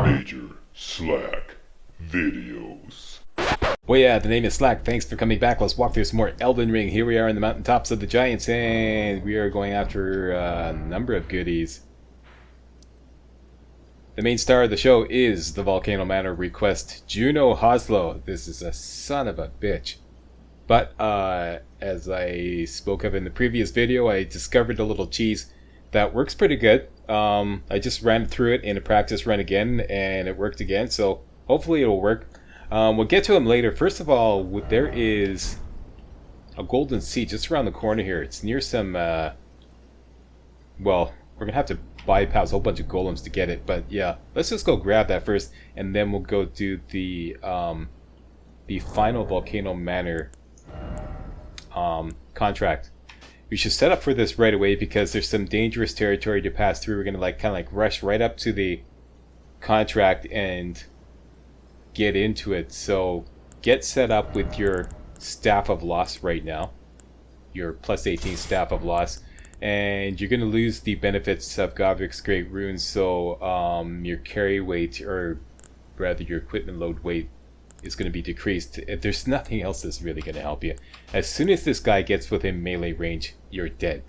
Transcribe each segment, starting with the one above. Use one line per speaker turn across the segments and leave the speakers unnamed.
Major Slack Videos.
Well, yeah, the name is Slack. Thanks for coming back. Let's walk through some more Elden Ring. Here we are in the mountaintops of the giants, and we are going after a number of goodies. The main star of the show is the Volcano Manor request, Juno Hoslow. This is a son of a bitch. But, as I spoke of in the previous video, I discovered a little cheese that works pretty good. I just ran through it in a practice run again, and it worked again, so hopefully it'll work. We'll get to him later. First of all, there is a golden seed just around the corner here. It's near some, well, we're going to have to bypass a whole bunch of golems to get it, but yeah, let's just go grab that first, and then we'll go do the final Volcano Manor contract. We should set up for this right away because there's some dangerous territory to pass through. We're going to kind of rush right up to the contract and get into it. So get set up with your Staff of Loss right now, your plus 18 Staff of Loss, and you're going to lose the benefits of Godric's Great Runes, so your carry weight, or rather your equipment load weight, is going to be decreased. There's nothing else that's really going to help you. As soon as this guy gets within melee range, you're dead.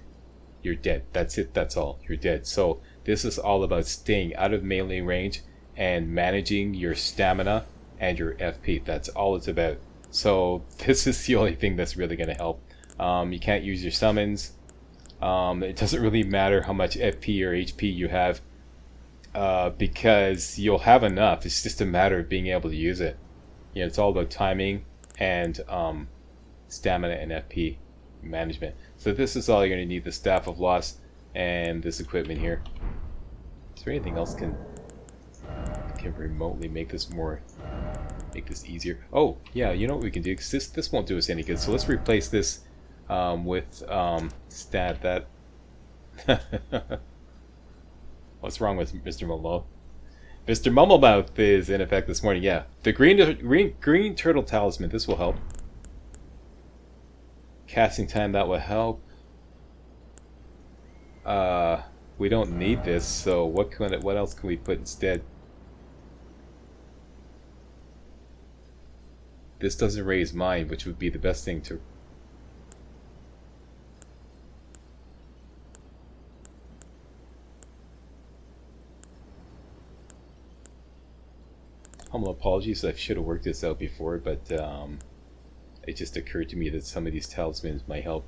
You're dead. That's it. That's all. You're dead. So this is all about staying out of melee range and managing your stamina and your FP. That's all it's about. So this is the only thing that's really going to help. You can't use your summons. It doesn't really matter how much FP or HP you have, because you'll have enough. It's just a matter of being able to use it. You know, it's all about timing and stamina and FP management. So this is all you're going to need: the Staff of Loss and this equipment here. Is there anything else can remotely make this easier? Oh yeah, you know what we can do, because this won't do us any good. So let's replace this with stat that. What's wrong with Mr. Momo? Mr. Mumblemouth is in effect this morning. Yeah, the green turtle talisman. This will help. Casting time, that will help. We don't need this, so what else can we put instead? This doesn't raise mine, which would be the best thing to. Humble apologies, I should have worked this out before, but it just occurred to me that some of these talismans might help.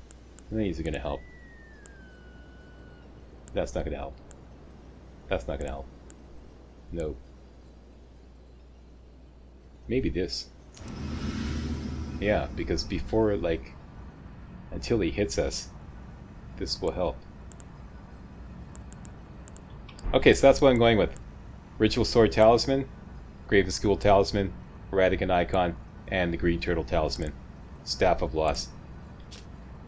And these are going to help. That's not going to help. That's not going to help. No. Maybe this. Yeah, because before, until he hits us, this will help. Okay, so that's what I'm going with. Ritual Sword Talisman, Grave of School Talisman, Radican Icon, and the Green Turtle Talisman. Staff of Loss.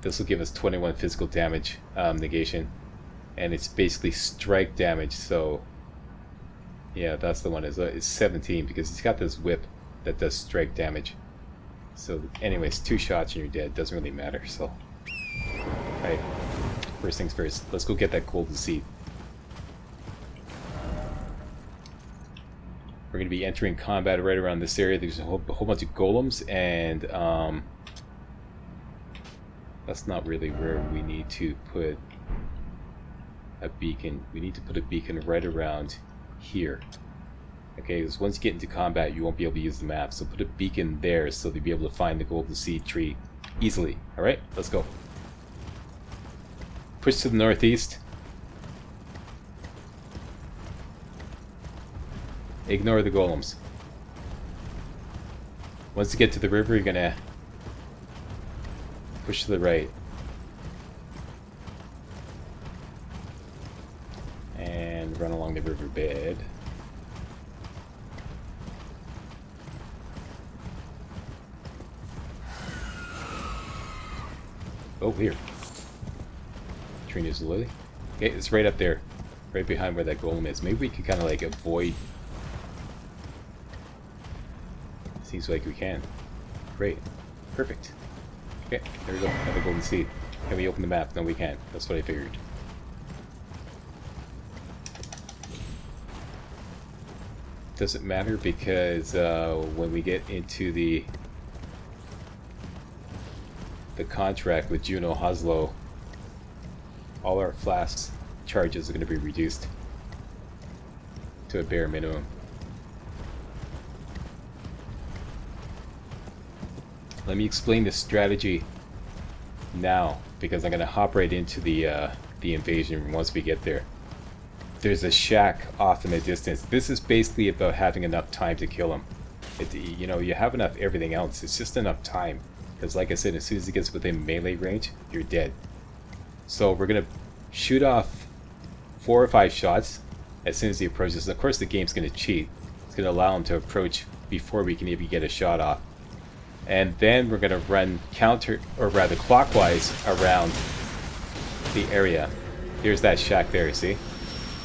This will give us 21 physical damage negation, and it's basically strike damage, so yeah, that's the one. It's 17 because he's got this whip that does strike damage. So anyways, 2 shots and you're dead. Doesn't really matter, so. Alright, first things first, let's go get that golden seed. We're going to be entering combat right around this area. There's a whole bunch of golems, and that's not really where we need to put a beacon. We need to put a beacon right around here. Okay, because once you get into combat, you won't be able to use the map. So put a beacon there so they'll be able to find the golden seed tree easily. Alright, let's go. Push to the northeast. Ignore the golems. Once you get to the river, you're gonna push to the right. And run along the riverbed. Oh, here. Trina's lily. Okay, it's right up there. Right behind where that golem is. Maybe we can kind of avoid. Seems like we can. Great. Perfect. Okay, there we go. Have a golden seed. Can we open the map? No, we can't. That's what I figured. doesn't matter because when we get into the contract with Juno Hoslow, all our flask charges are going to be reduced to a bare minimum. Let me explain the strategy now, because I'm going to hop right into the invasion once we get there. There's a shack off in the distance. This is basically about having enough time to kill him. You know, you have enough everything else. It's just enough time. Because like I said, as soon as he gets within melee range, you're dead. So we're going to shoot off 4 or 5 shots as soon as he approaches. Of course the game's going to cheat. It's going to allow him to approach before we can even get a shot off. And then we're going to run clockwise around the area. Here's that shack there, see?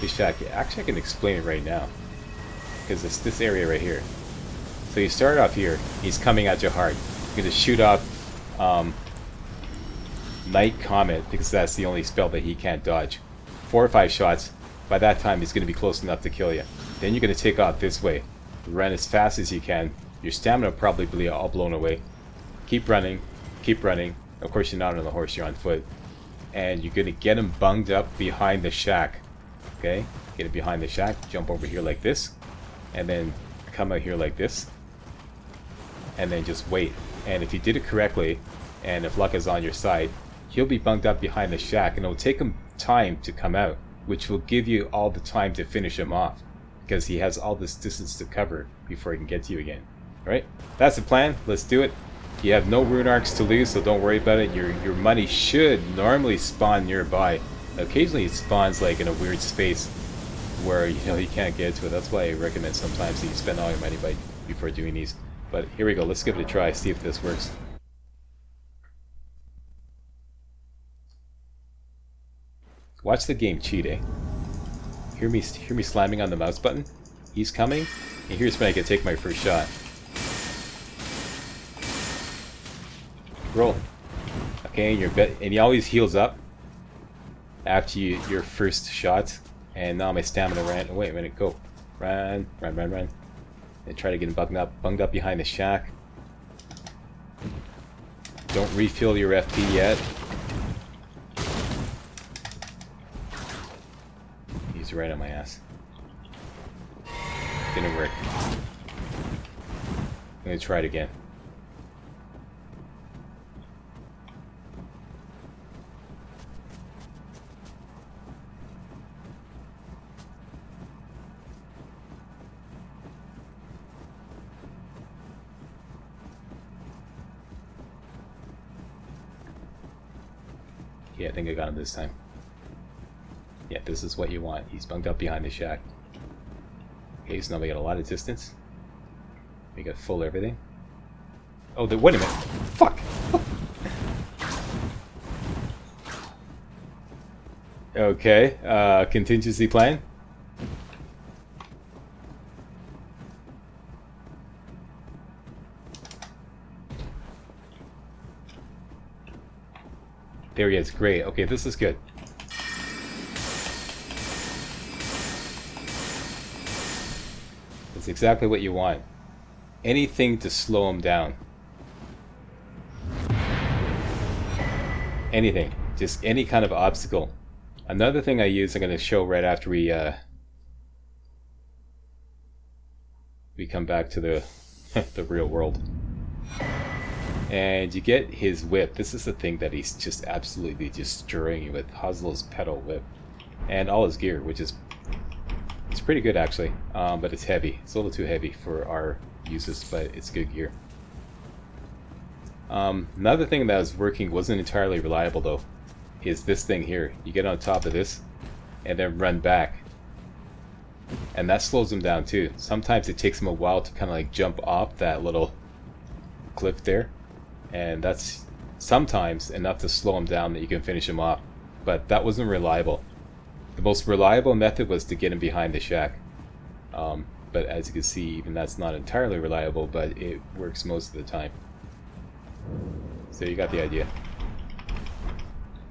This shack. Actually, I can explain it right now. Because it's this area right here. So you start off here. He's coming at you hard. You're going to shoot off Night Comet, because that's the only spell that he can't dodge. 4 or 5 shots. By that time, he's going to be close enough to kill you. Then you're going to take off this way. Run as fast as you can. Your stamina will probably be all blown away. Keep running. Keep running. Of course, you're not on the horse, you're on foot. And you're going to get him bunged up behind the shack. Okay? Get it behind the shack. Jump over here like this. And then come out here like this. And then just wait. And if you did it correctly, and if luck is on your side, he'll be bunged up behind the shack. And it'll take him time to come out, which will give you all the time to finish him off. Because he has all this distance to cover before he can get to you again. Alright, that's the plan. Let's do it. You have no rune arcs to lose, so don't worry about it. Your money should normally spawn nearby. Occasionally it spawns like in a weird space where you can't get to it. That's why I recommend sometimes that you spend all your money before doing these. But here we go. Let's give it a try. See if this works. Watch the game cheat, eh? Hear me slamming on the mouse button? He's coming, and here's when I can take my first shot. Roll. Okay, and he always heals up after your first shot. And now my stamina ran. Oh, wait a minute, go. Run. And try to get him bunged up behind the shack. Don't refill your FP yet. He's right on my ass. Didn't work. I'm gonna try it again. Yeah, I think I got him this time. Yeah, this is what you want. He's bunked up behind the shack. Okay, so now we got a lot of distance. We got full everything. Oh, wait a minute. Fuck! Okay, contingency plan. There he is. Great. Okay, this is good. That's exactly what you want. Anything to slow him down. Anything. Just any kind of obstacle. Another thing I use, I'm going to show right after we come back to the the real world. And you get his whip. This is the thing that he's just absolutely destroying you with. Hoslow's pedal whip. And all his gear, which is... it's pretty good actually. But it's heavy. It's a little too heavy for our uses, but it's good gear. Another thing that was working, wasn't entirely reliable though, is this thing here. You get on top of this, and then run back. And that slows him down too. Sometimes it takes him a while to kind of like jump off that little cliff there. And that's sometimes enough to slow him down that you can finish him off. But that wasn't reliable. The most reliable method was to get him behind the shack. But as you can see, even that's not entirely reliable, but it works most of the time. So you got the idea.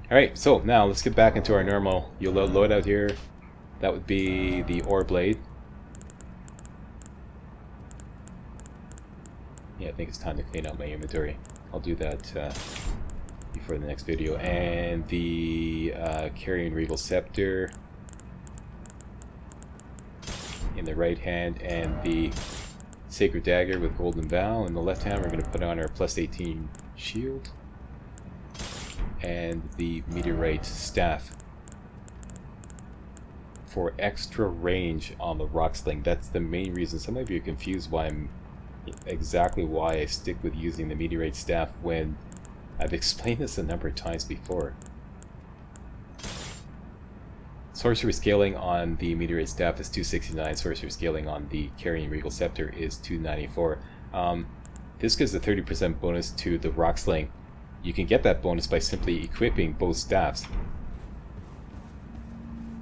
Alright, so now let's get back into our normal load out here. That would be the ore blade. Yeah, I think it's time to clean out my inventory. I'll do that before the next video. And the Carrion Regal Scepter in the right hand, and the Sacred Dagger with Golden Vow in the left hand. We're going to put on our plus 18 shield. And the Meteorite Staff for extra range on the Rock Sling. That's the main reason. Some of you are confused why I stick with using the Meteorite Staff when I've explained this a number of times before. Sorcery scaling on the Meteorite Staff is 269. Sorcery scaling on the Carrion Regal Scepter is 294. This gives a 30% bonus to the Rock Sling. You can get that bonus by simply equipping both staffs.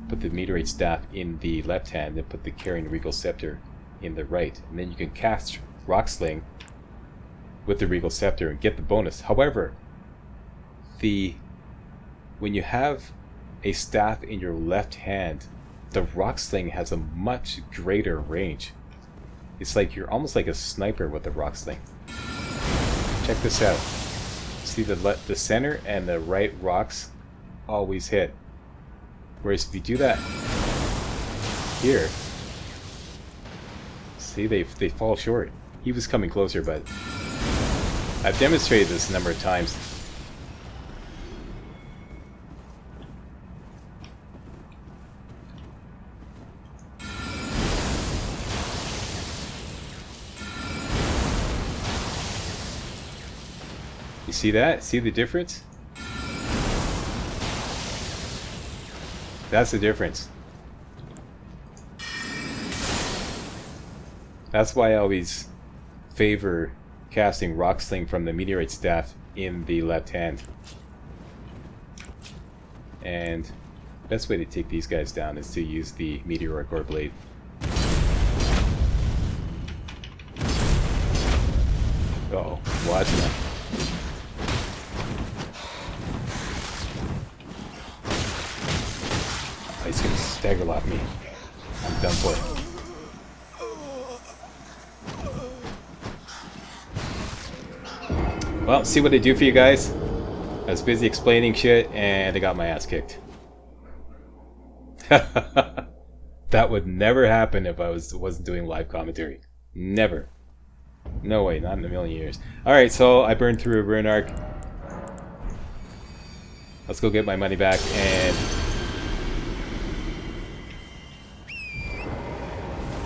Put the Meteorite Staff in the left hand and put the Carrion Regal Scepter in the right. And then you can cast Rock Sling with the Regal Scepter and get the bonus. However, when you have a staff in your left hand, the Rock Sling has a much greater range. It's like you're almost like a sniper with the Rock Sling. Check this out. See the center and the right rocks always hit. Whereas if you do that here, see they fall short. He was coming closer, but I've demonstrated this a number of times. You see that? See the difference? That's the difference. That's why I always favor casting Rock Sling from the Meteorite Staff in the left hand. And best way to take these guys down is to use the Meteoric Ore Blade. Uh-oh, watch that. He's gonna stagger lock me. I'm done for. Well, see what I do for you guys? I was busy explaining shit and I got my ass kicked. That would never happen if I wasn't doing live commentary. Never. No way, not in a million years. Alright, so I burned through a Rune Arc. Let's go get my money back. And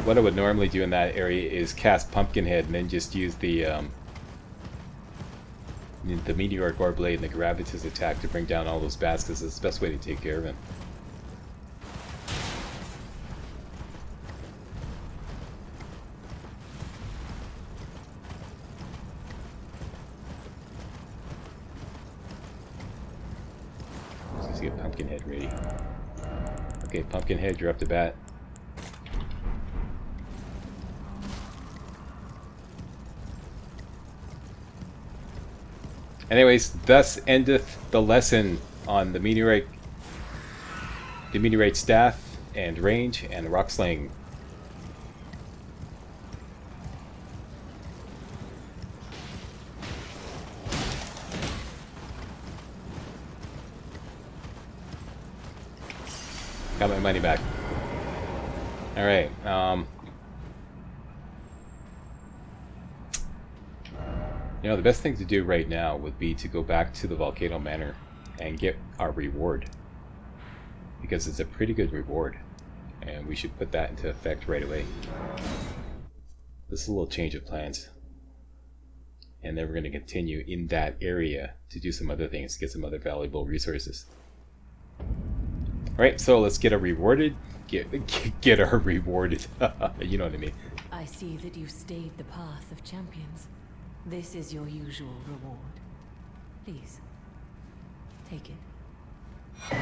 what I would normally do in that area is cast Pumpkinhead and then just use the Meteoric Ore Blade and the Gravitas attack to bring down all those bats, because it's the best way to take care of him. Let's get Pumpkinhead ready. Okay, Pumpkinhead, you're up to bat. Anyways, thus endeth the lesson on the Meteorite Staff and range and Rock Sling. Got my money back. Alright, you know, the best thing to do right now would be to go back to the Volcano Manor and get our reward. Because it's a pretty good reward. And we should put that into effect right away. This is a little change of plans. And then we're going to continue in that area to do some other things, to get some other valuable resources. Alright, so let's get our rewarded. Get our rewarded. You know what I mean.
I see that you stayed the path of champions. This is your usual reward. Please, take it.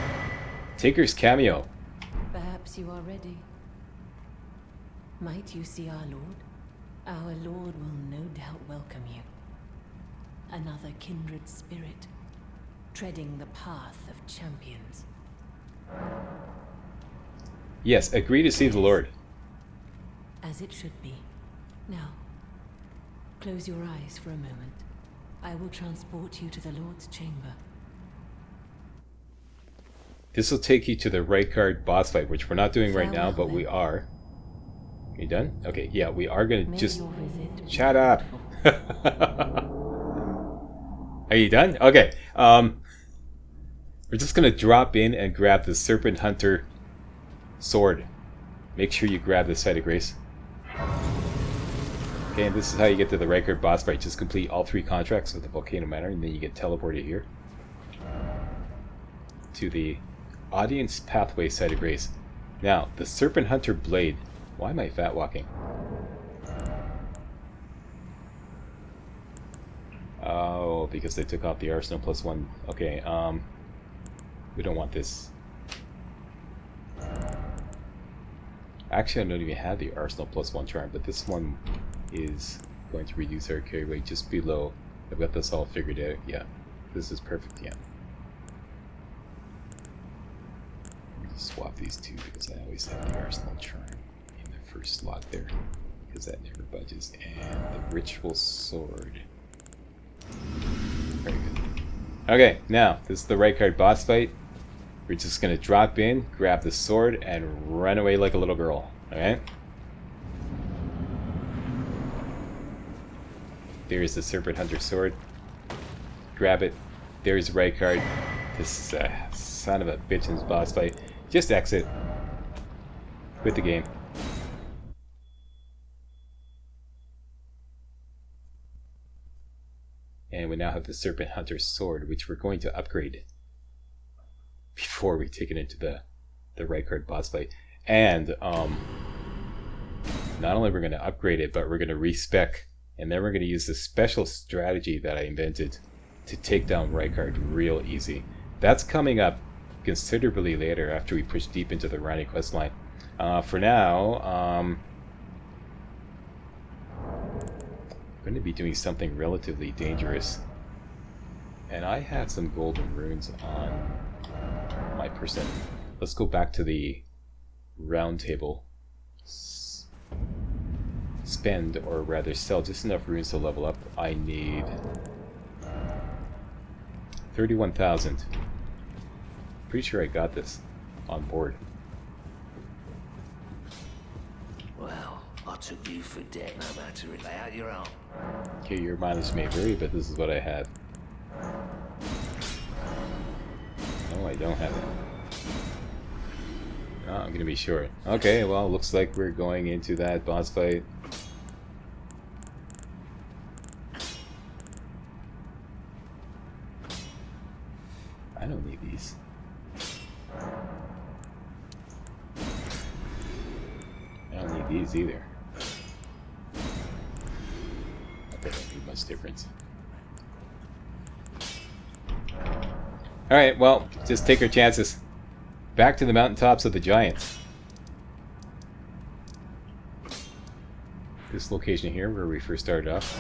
Taker's cameo.
Perhaps you are ready. Might you see our Lord? Our Lord will no doubt welcome you. Another kindred spirit, treading the path of champions.
Yes, agree to see the Lord.
As it should be. Now, Close your eyes for a moment. I will transport you to the Lord's chamber.
This will take you to the Rykard boss fight, which we're not doing right now, but we are. You done? Okay, yeah, we are gonna just... Shut up! Are you done? Okay, we're just gonna drop in and grab the Serpent Hunter sword. Make sure you grab the Site of Grace. Okay, and this is how you get to the Rykard boss fight. Just complete all 3 contracts with the Volcano Manor, and then you get teleported here to the Audience Pathway Site of Grace. Now, the Serpent Hunter Blade. Why am I fat walking? Oh, because they took off the Arsenal +1. Okay, we don't want this. Actually, I don't even have the Arsenal +1 charm, but this one is going to reduce our carry weight just below. I've got this all figured out. Yeah, this is perfect. Yeah. Swap these two because I always have the Arsenal charm in the first slot there because that never budges. And the Ritual Sword. Very good. Okay, now this is the Rykard boss fight. We're just gonna drop in, grab the sword, and run away like a little girl. Alright? There's the Serpent Hunter sword. Grab it. There's Rykard. This is a son of a bitch in this boss fight. Just exit. Quit the game. And we now have the Serpent Hunter sword, which we're going to upgrade before we take it into the Rykard boss fight. And not only we're going to upgrade it, but we're going to respec, and then we're going to use the special strategy that I invented to take down Rykard real easy. That's coming up considerably later after we push deep into the Rani quest line. For now, I'm going to be doing something relatively dangerous. And I have some golden runes on my person. Let's go back to the round table. Spend, or rather sell, just enough runes to level up. I need 31,000. Pretty sure I got this on board.
Well, I took you for dead, no matter it. Lay out your own.
Okay, your mileage may vary, but this is what I have. No, I don't have it. Oh, I'm gonna be short. Okay, well, looks like we're going into that boss fight. I don't need these. I don't need these either. Not that don't make much difference. Alright, well, just take our chances. Back to the mountaintops of the giants. This location here, where we first started off.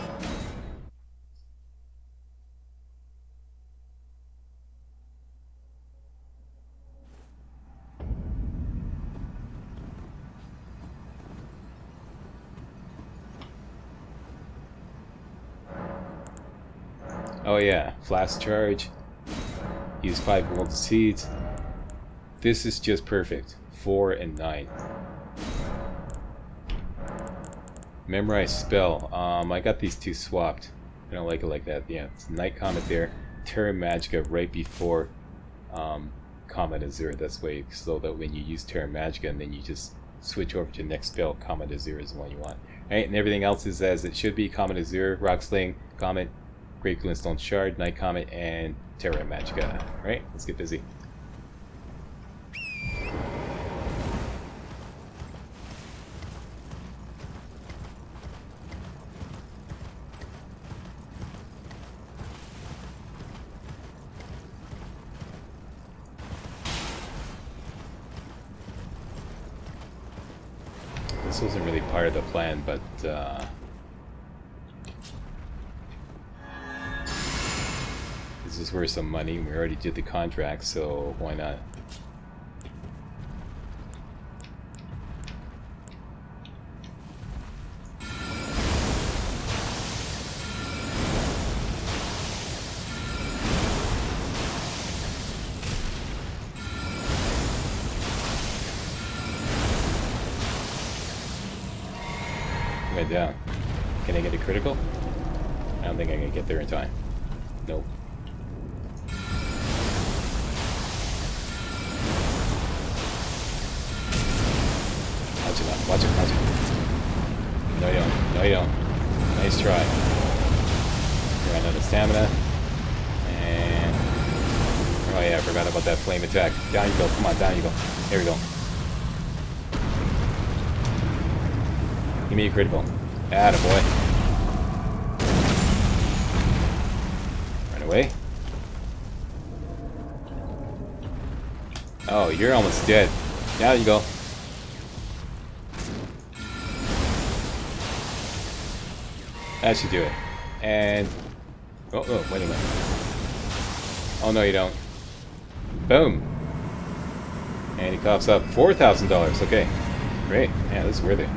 Oh yeah, flask charge. Use 5 golden seeds. This is just perfect. 4 and 9. Memorize spell. I got these two swapped. I don't like it like that. Yeah, it's Night Comet there. Terra Magica right before Comet Azure. That's way so that when you use Terra Magica and then you just switch over to the next spell, Comet Azure is the one you want. Alright, and everything else is as it should be. Comet Azure, Rock Sling, Comet, Great Glintstone Shard, Night Comet, and Terra Magica. Alright, let's get busy. This wasn't really part of the plan, but this is worth some money. We already did the contract, so why not? Went down. Can I get a critical? I don't think I can get there in time. Nope. Watch it out. Watch it. Watch it. No, you don't. No, you don't. Nice try. Ran out of stamina. And... oh yeah, I forgot about that flame attack. Down you go. Come on, down you go. There we go. Give me a critical. Attaboy. Run away. Oh, you're almost dead. Down you go. That should do it. And... oh, wait a minute. Oh, no, you don't. Boom. And he coughs up $4,000. Okay. Great. Yeah, this is worth it.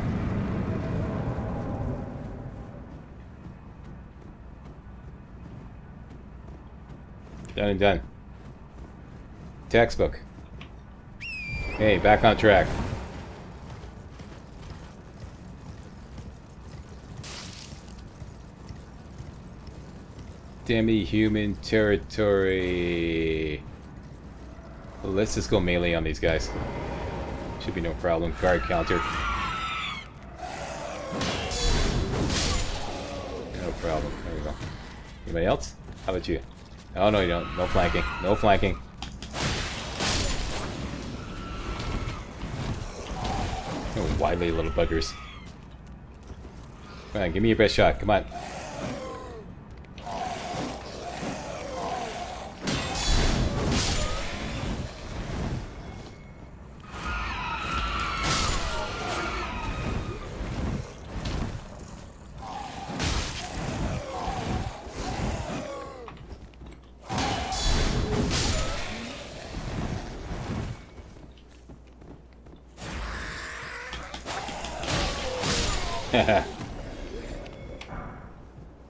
Done and done. Textbook. Hey, back on track. Demi-human territory. Well, let's just go melee on these guys. Should be no problem. Guard counter. No problem. There we go. Anybody else? How about you? Oh, no, you don't. No flanking. No flanking. Oh, wily little buggers. Come on, give me your best shot. Come on.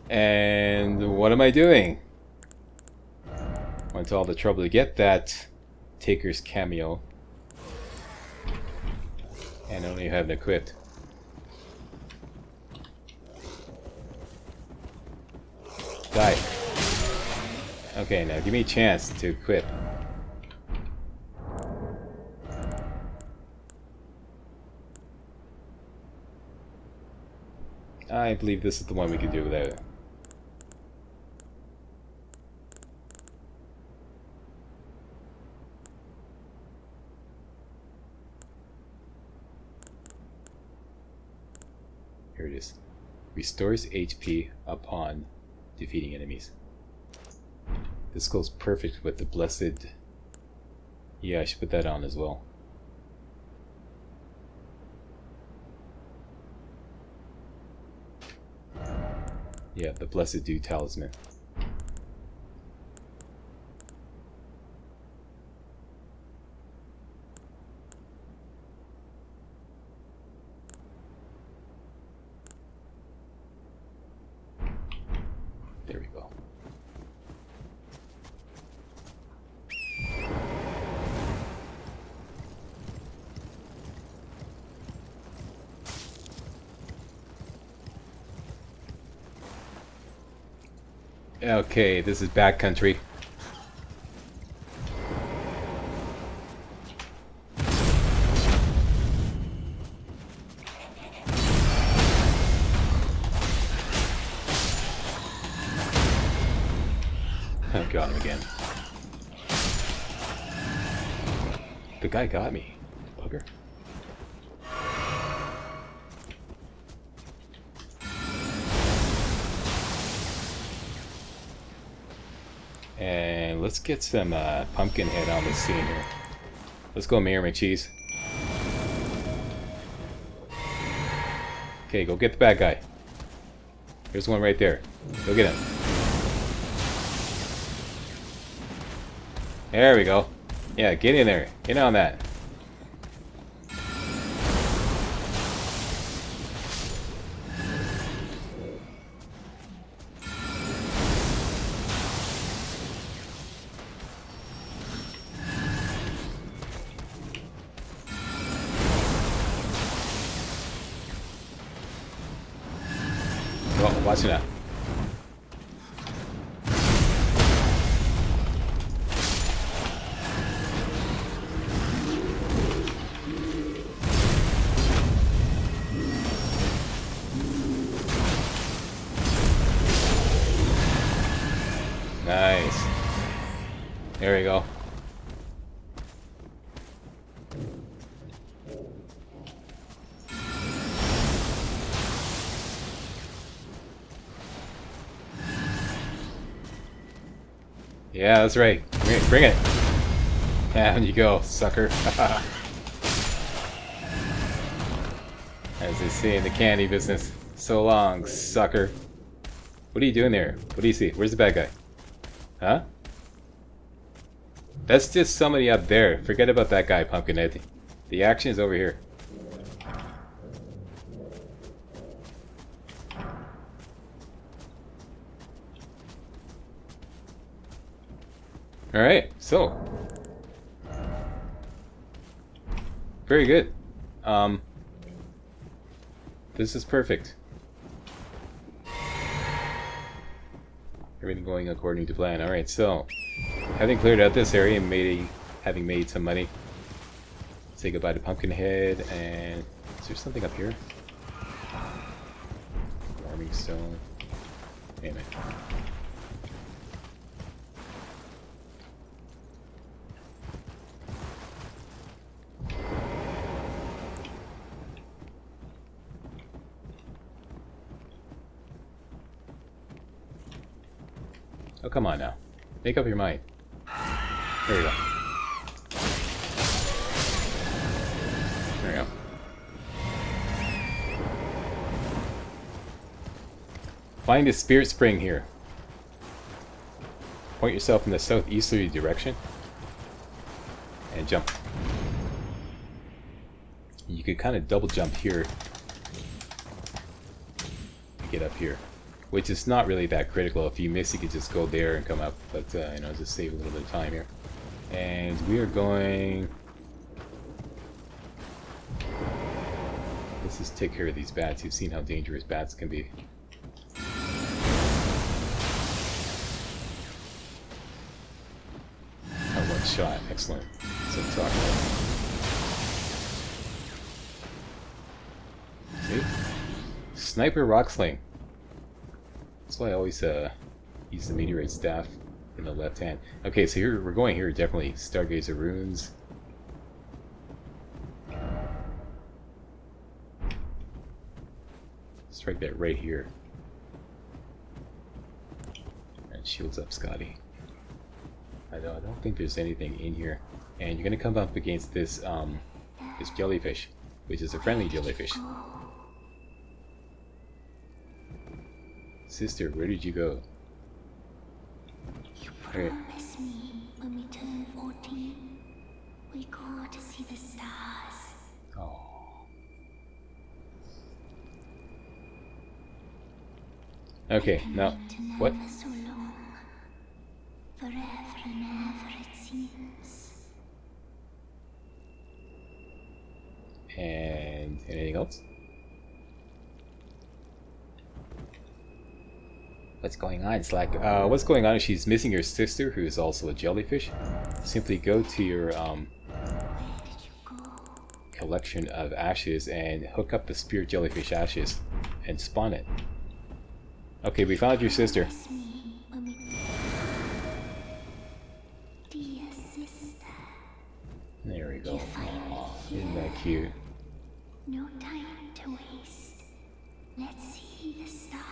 And what am I doing? Went to all the trouble to get that Taker's cameo. And I only have it equipped. Die. Okay, now give me a chance to equip. I believe this is the one we can do without it. Here it is. Restores HP upon defeating enemies. This goes perfect with the blessed... yeah, I should put that on as well. Yeah, the Blessed Dew Talisman. There we go. Okay, this is backcountry. Oh, got him again. The guy got me. Bugger. And let's get some pumpkin head on the scene here. Let's go, Mayor McCheese. Okay, go get the bad guy. There's one right there. Go get him. There we go. Yeah, get in there. Get on that. Oh, watch it now. Nice. There we go. Yeah, that's right. Bring it. Down you go, sucker. As they say in the candy business. So long, sucker. What are you doing there? What do you see? Where's the bad guy? Huh? That's just somebody up there. Forget about that guy, Pumpkinhead. The action is over here. Alright, so. Very good. This is perfect. Everything going according to plan. Alright, so. Having cleared out this area and having made some money. Say goodbye to Pumpkinhead, and is there something up here? Warming stone. Wait a minute. Oh, come on now. Make up your mind. There we go. There we go. Find a spirit spring here. Point yourself in the southeasterly direction. And jump. You could kind of double jump here. To get up here. Which is not really that critical. If you miss, you could just go there and come up. But, you know, just save a little bit of time here. And we are going... Let's just take care of these bats. You've seen how dangerous bats can be. Oh, one shot. Excellent. That's what I'm talking about. See? Sniper rock sling. That's why I always use the meteorite staff in the left hand. Okay, so here we're going here definitely Stargazer runes. Strike that right here. And shields up Scotty. I don't think there's anything in here. And you're gonna come up against this this jellyfish, which is a friendly jellyfish. Sister, where did you go?
You promised me when we turn 14, we go to see the stars.
Oh. Okay, now, what?
So long, forever and ever it seems.
And anything else? What's going on, Slack? What's going on is she's missing her sister, who is also a jellyfish. Simply go to your collection of ashes and hook up the spirit jellyfish ashes and spawn it. Okay, we found your sister.
Dear sister.
There we go. Aww, isn't that cute?
No time to waste. Let's see the stars.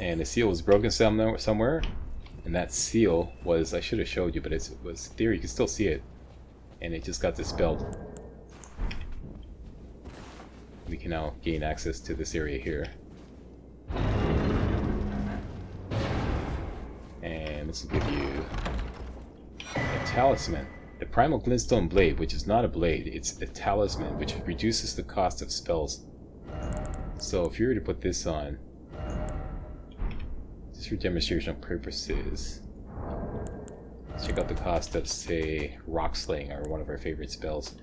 And the seal was broken somewhere, and that seal was, I should have showed you, but it was there, you can still see it, and it just got dispelled. We can now gain access to this area here. And this will give you a talisman. The Primal Glintstone Blade, which is not a blade, it's a talisman, which reduces the cost of spells. So if you were to put this on, just for demonstration purposes, let's check out the cost of, say, Rock Sling, or one of our favorite spells.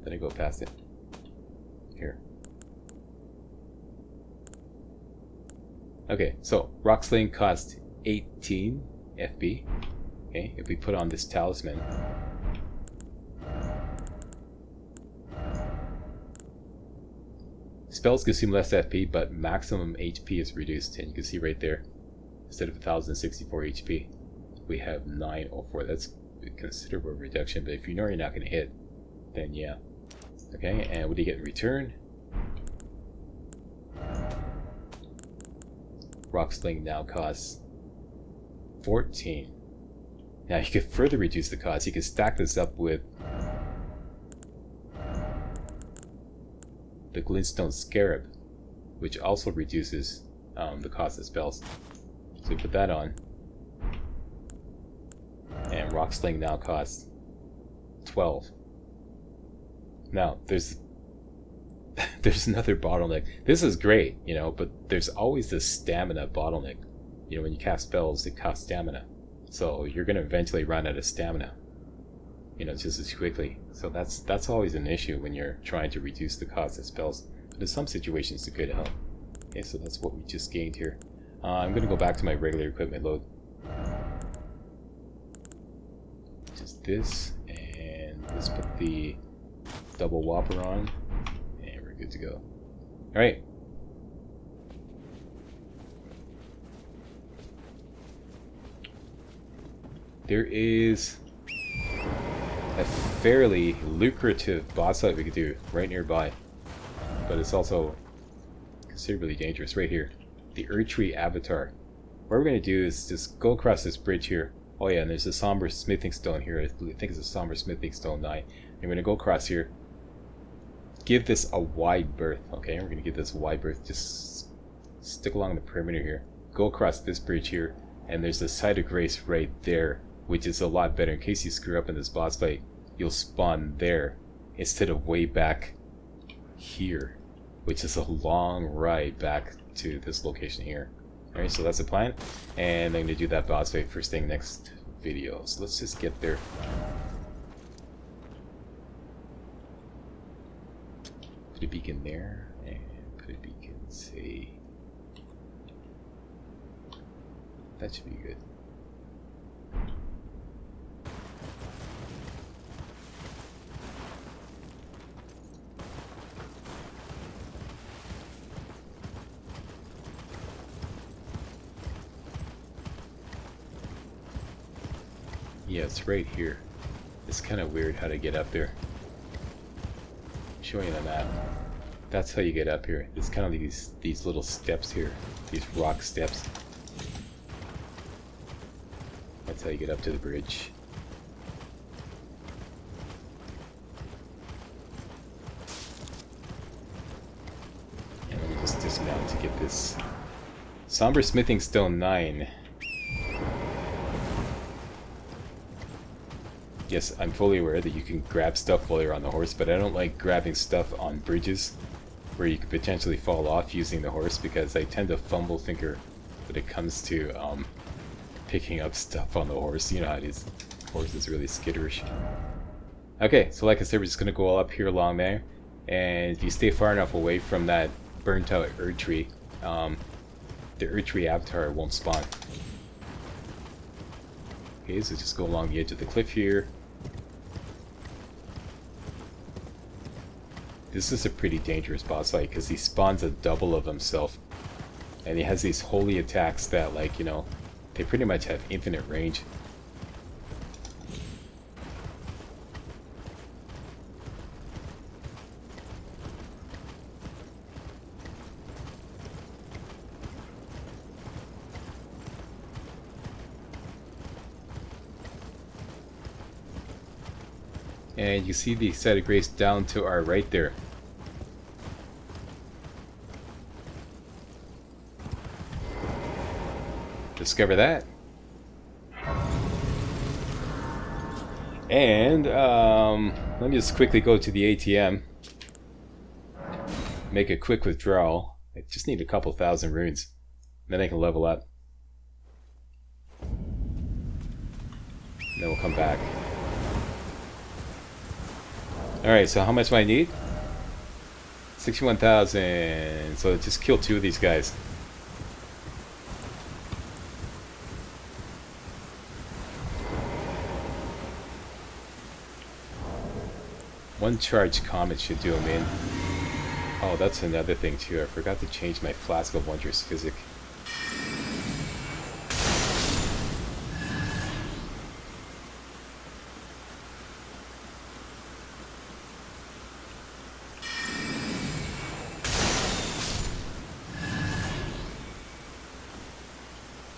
Did I go past it? Here. Okay, so rock sling costs 18 FP. Okay, if we put on this talisman, spells consume less FP, but maximum HP is reduced, and you can see right there, instead of 1064 HP, we have 904. That's a considerable reduction, but if you know you're not going to hit, then yeah. Okay, and what do you get in return? Rock sling now costs 14. Now you could further reduce the cost. You can stack this up with the glintstone scarab, which also reduces the cost of spells. So you put that on, and rock sling now costs 12. Now there's another bottleneck. This is great, you know, but there's always this stamina bottleneck. You know, when you cast spells, it costs stamina, so you're going to eventually run out of stamina, you know, just as quickly. So that's always an issue when you're trying to reduce the cost of spells. But in some situations, it could help. Okay, so that's what we just gained here. I'm going to go back to my regular equipment load. Just this, and let's put the double whopper on, and we're good to go. All right. There is a fairly lucrative boss fight we could do right nearby, but it's also considerably dangerous right here. The Erdtree Avatar. What we're going to do is just go across this bridge here. Oh yeah, and there's a somber smithing stone here. I think it's a somber smithing stone 9. I'm going to go across here. Give this a wide berth. Okay, we're going to give this a wide berth. Just stick along the perimeter here. Go across this bridge here, and there's a site of grace right there, which is a lot better. In case you screw up in this boss fight, you'll spawn there instead of way back here, which is a long ride back to this location here. Alright, so that's the plan, and I'm going to do that boss fight first thing next video. So let's just get there. Put a beacon there, and put a beacon, say... That should be good. Yeah, it's right here. It's kind of weird how to get up there. Showing you the map. That's how you get up here. It's kind of these little steps here. These rock steps. That's how you get up to the bridge. And let me just dismount to get this Somber Smithing Stone 9. Yes, I'm fully aware that you can grab stuff while you're on the horse, but I don't like grabbing stuff on bridges where you could potentially fall off using the horse, because I tend to fumble finger when it comes to picking up stuff on the horse. You know how it is. The horse is really skitterish. Okay, so like I said, we're just going to go up here along there, and if you stay far enough away from that burnt out Erdtree, the Erdtree Avatar won't spawn. Okay, so just go along the edge of the cliff here. This is a pretty dangerous boss fight because he spawns a double of himself, and he has these holy attacks that, like, you know, they pretty much have infinite range. And you see the site of grace down to our right there. Discover that. And let me just quickly go to the ATM. Make a quick withdrawal. I just need a couple thousand runes. Then I can level up. Then we'll come back. Alright, so how much do I need? 61,000. So just kill 2 of these guys. One charge comet should do him in. Oh, that's another thing too. I forgot to change my flask of wondrous physic.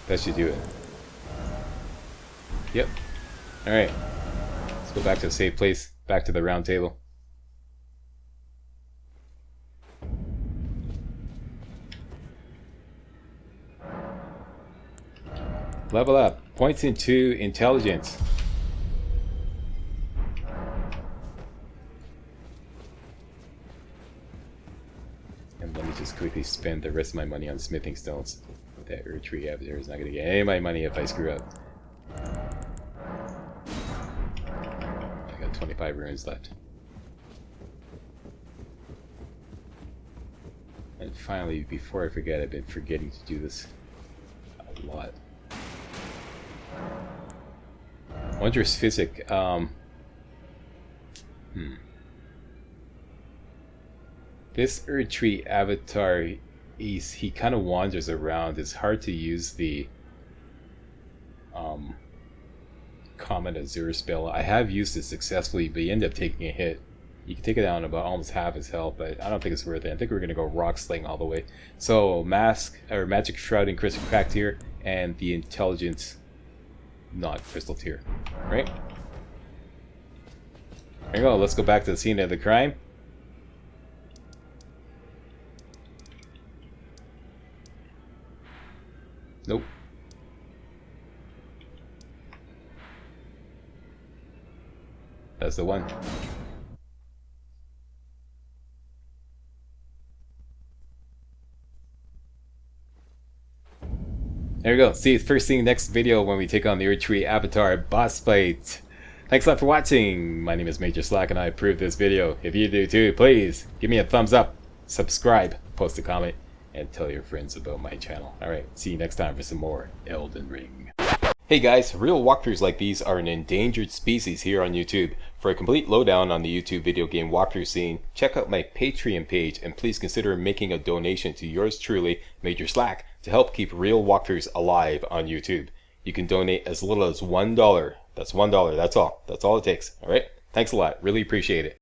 That should do it. Yep. Alright. Let's go back to the safe place. Back to the round table. Level up. Points into intelligence. And let me just quickly spend the rest of my money on smithing stones. That Erdtree Avatar is not going to get any of my money if I screw up. I got 25 runes left. And finally, before I forget, I've been forgetting to do this a lot. Wondrous Physic. This Erdtree Avatar, he kind of wanders around. It's hard to use the Comet Azure spell. I have used it successfully, but you end up taking a hit. You can take it down about almost half his health, but I don't think it's worth it. I think we're gonna go Rock Sling all the way. So Mask or Magic Shroud in Crystal Crack tier, and the Intelligence not Crystal tier. Right? There you go. Let's go back to the scene of the crime. Nope. That's the one. There we go. See you first thing next video when we take on the Erdtree Avatar boss fight. Thanks a lot for watching. My name is Major Slack and I approve this video. If you do too, please give me a thumbs up, subscribe, post a comment, and tell your friends about my channel. Alright, see you next time for some more Elden Ring. Hey guys, real walkthroughs like these are an endangered species here on YouTube. For a complete lowdown on the YouTube video game walkthrough scene, check out my Patreon page and please consider making a donation to yours truly, Major Slack, to help keep real walkthroughs alive on YouTube. You can donate as little as $1. That's $1, that's all. That's all it takes. Alright? Thanks a lot. Really appreciate it.